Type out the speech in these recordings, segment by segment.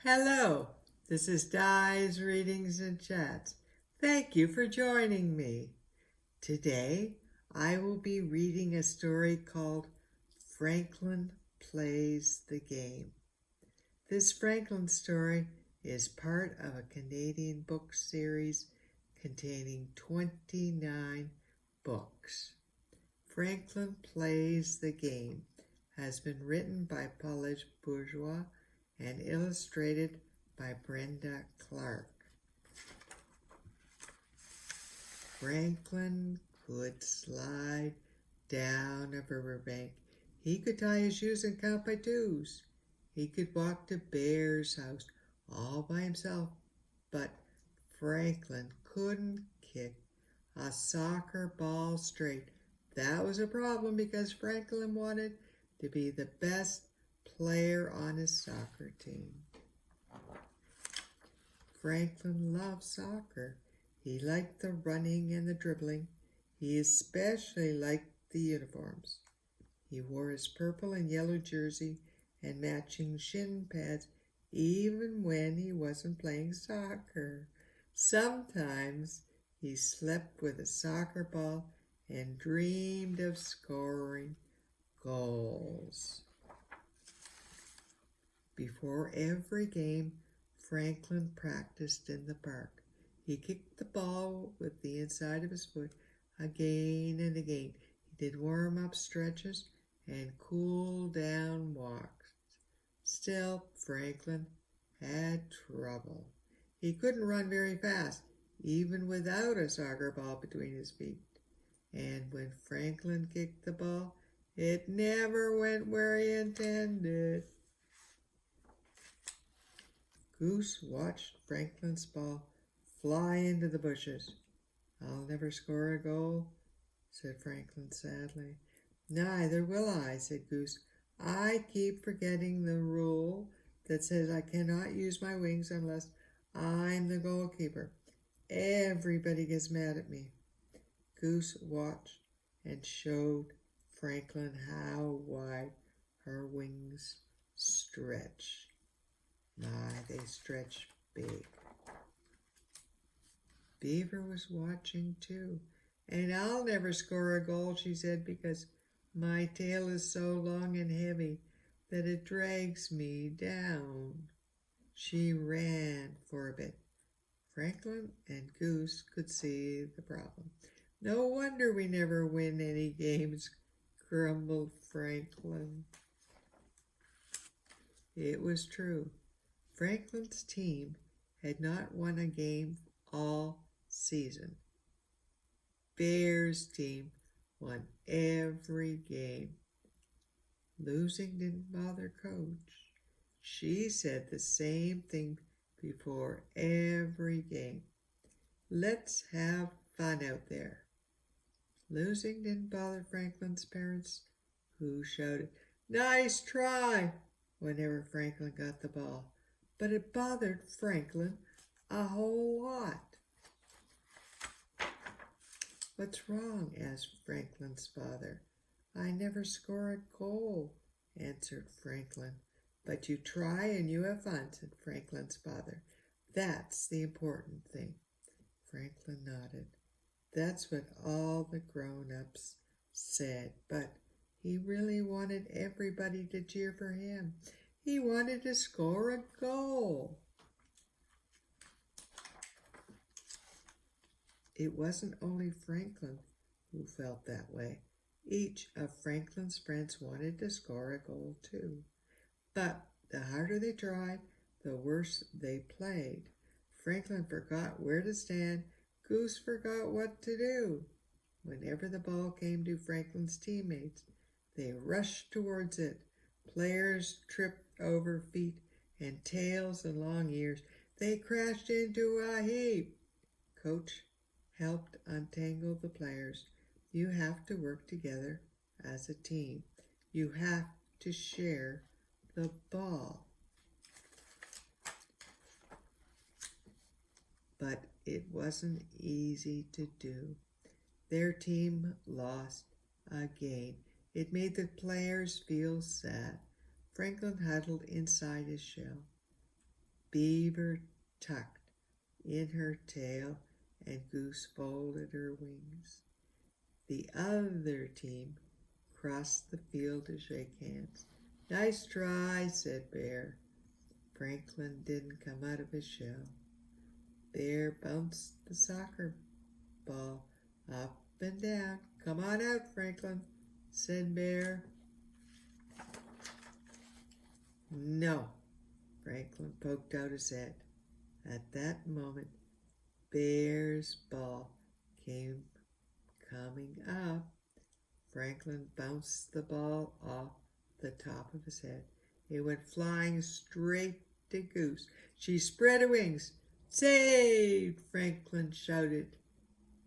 Hello, this is Di's Readings and Chats. Thank you for joining me. Today, I will be reading a story called Franklin Plays the Game. This Franklin story is part of a Canadian book series containing 29 books. Franklin Plays the Game has been written by Paulette Bourgeois and illustrated by Brenda Clark. Franklin could slide down a riverbank. He could tie his shoes and count by twos. He could walk to Bear's house all by himself, but Franklin couldn't kick a soccer ball straight. That was a problem because Franklin wanted to be the best player on his soccer team. Franklin loved soccer. He liked the running and the dribbling. He especially liked the uniforms. He wore his purple and yellow jersey and matching shin pads even when he wasn't playing soccer. Sometimes he slept with a soccer ball and dreamed of scoring goals. Before every game, Franklin practiced in the park. He kicked the ball with the inside of his foot again and again. He did warm-up stretches and cool-down walks. Still, Franklin had trouble. He couldn't run very fast, even without a soccer ball between his feet. And when Franklin kicked the ball, it never went where he intended. Goose watched Franklin's ball fly into the bushes. "I'll never score a goal," said Franklin sadly. "Neither will I," said Goose. "I keep forgetting the rule that says I cannot use my wings unless I'm the goalkeeper. Everybody gets mad at me." Goose watched and showed Franklin how wide her wings stretch. My, they stretch big. Beaver was watching too. "And I'll never score a goal," she said, "because my tail is so long and heavy that it drags me down." She ran for a bit. Franklin and Goose could see the problem. "No wonder we never win any games," grumbled Franklin. It was true. Franklin's team had not won a game all season. Bear's team won every game. Losing didn't bother Coach. She said the same thing before every game. "Let's have fun out there." Losing didn't bother Franklin's parents, who shouted, "Nice try," whenever Franklin got the ball. But it bothered Franklin a whole lot. "What's wrong?" asked Franklin's father. "I never score a goal," answered Franklin. "But you try and you have fun," said Franklin's father. "That's the important thing." Franklin nodded. That's what all the grown-ups said, but he really wanted everybody to cheer for him. He wanted to score a goal. It wasn't only Franklin who felt that way. Each of Franklin's friends wanted to score a goal too. But the harder they tried, the worse they played. Franklin forgot where to stand. Goose forgot what to do. Whenever the ball came to Franklin's teammates, they rushed towards it. Players tripped over feet and tails and long ears. They crashed into a heap. Coach helped untangle the players. You have to work together as a team. You have to share the ball. But it wasn't easy to do. Their team lost again. It made the players feel sad. Franklin huddled inside his shell. Beaver tucked in her tail and Goose folded her wings. The other team crossed the field to shake hands. Nice try, said Bear. Franklin didn't come out of his shell. Bear bounced the soccer ball up and down. Come on out, Franklin, said Bear. No, Franklin poked out his head. At that moment, Bear's ball came coming up. Franklin bounced the ball off the top of his head. It went flying straight to Goose. She spread her wings. Saved! Franklin shouted.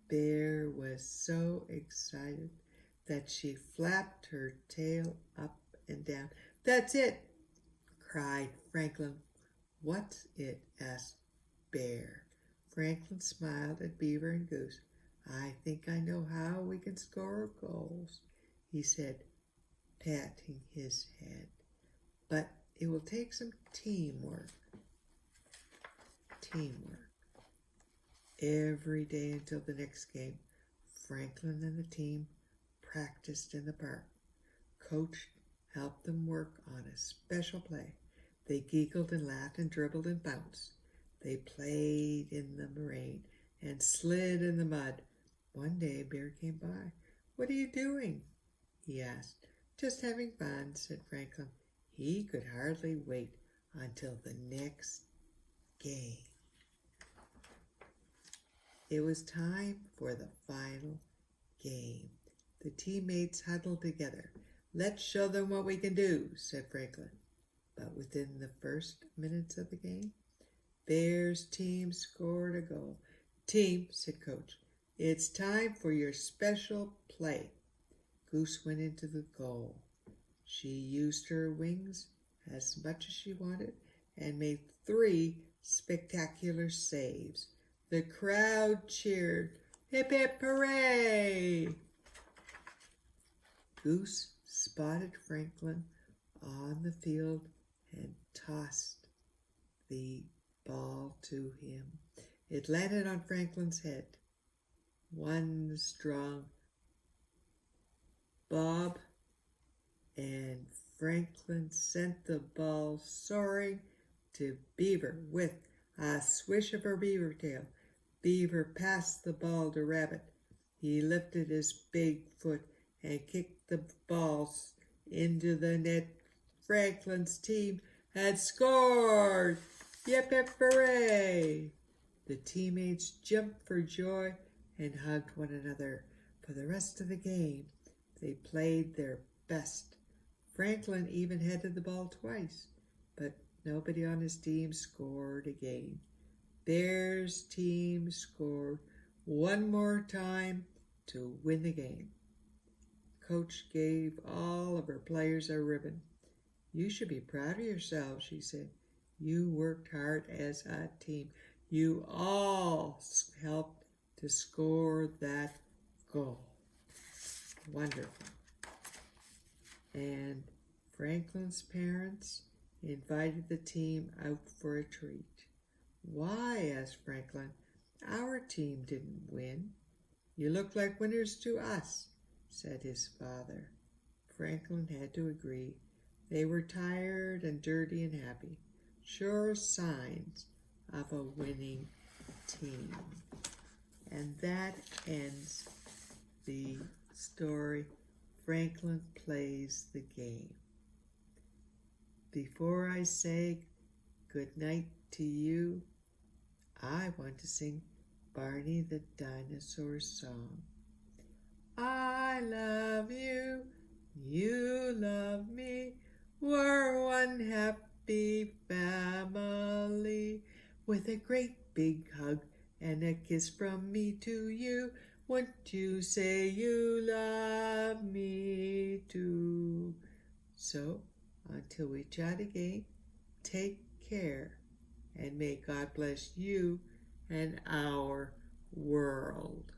Bear was so excited that she flapped her tail up and down. That's it, cried Franklin. What's it? Asked Bear. Franklin smiled at Beaver and Goose. I think I know how we can score goals, he said, patting his head. But it will take some teamwork. Every day until the next game, Franklin and the team practiced in the park. Coach helped them work on a special play. They giggled and laughed and dribbled and bounced. They played in the rain and slid in the mud. One day Bear came by. What are you doing? He asked. Just having fun, said Franklin. He could hardly wait until the next game. It was time for the final game. The teammates huddled together. Let's show them what we can do, said Franklin. But within the first minutes of the game, Bear's team scored a goal. Team, said Coach, it's time for your special play. Goose went into the goal. She used her wings as much as she wanted and made 3 spectacular saves. The crowd cheered, hip hip hooray! Goose spotted Franklin on the field and tossed the ball to him. It landed on Franklin's head. One strong bob, and Franklin sent the ball soaring to Beaver with a swish of her beaver tail. Beaver passed the ball to Rabbit. He lifted his big foot and kicked the balls into the net. Franklin's team had scored! Yip yip hooray! The teammates jumped for joy and hugged one another. For the rest of the game, they played their best. Franklin even headed the ball twice, but nobody on his team scored again. Bear's team scored one more time to win the game. Coach gave all of her players a ribbon. You should be proud of yourselves, she said. You worked hard as a team. You all helped to score that goal. Wonderful. And Franklin's parents invited the team out for a treat. Why? Asked Franklin. Our team didn't win. You look like winners to us, said his father. Franklin had to agree. They were tired and dirty and happy. Sure signs of a winning team. And that ends the story, Franklin Plays the Game. Before I say good night to you, I want to sing Barney the Dinosaur song. I love you, you love me, we're one happy family. With a great big hug and a kiss from me to you, won't you say you love me too? So, until we chat again, take care and may God bless you and our world.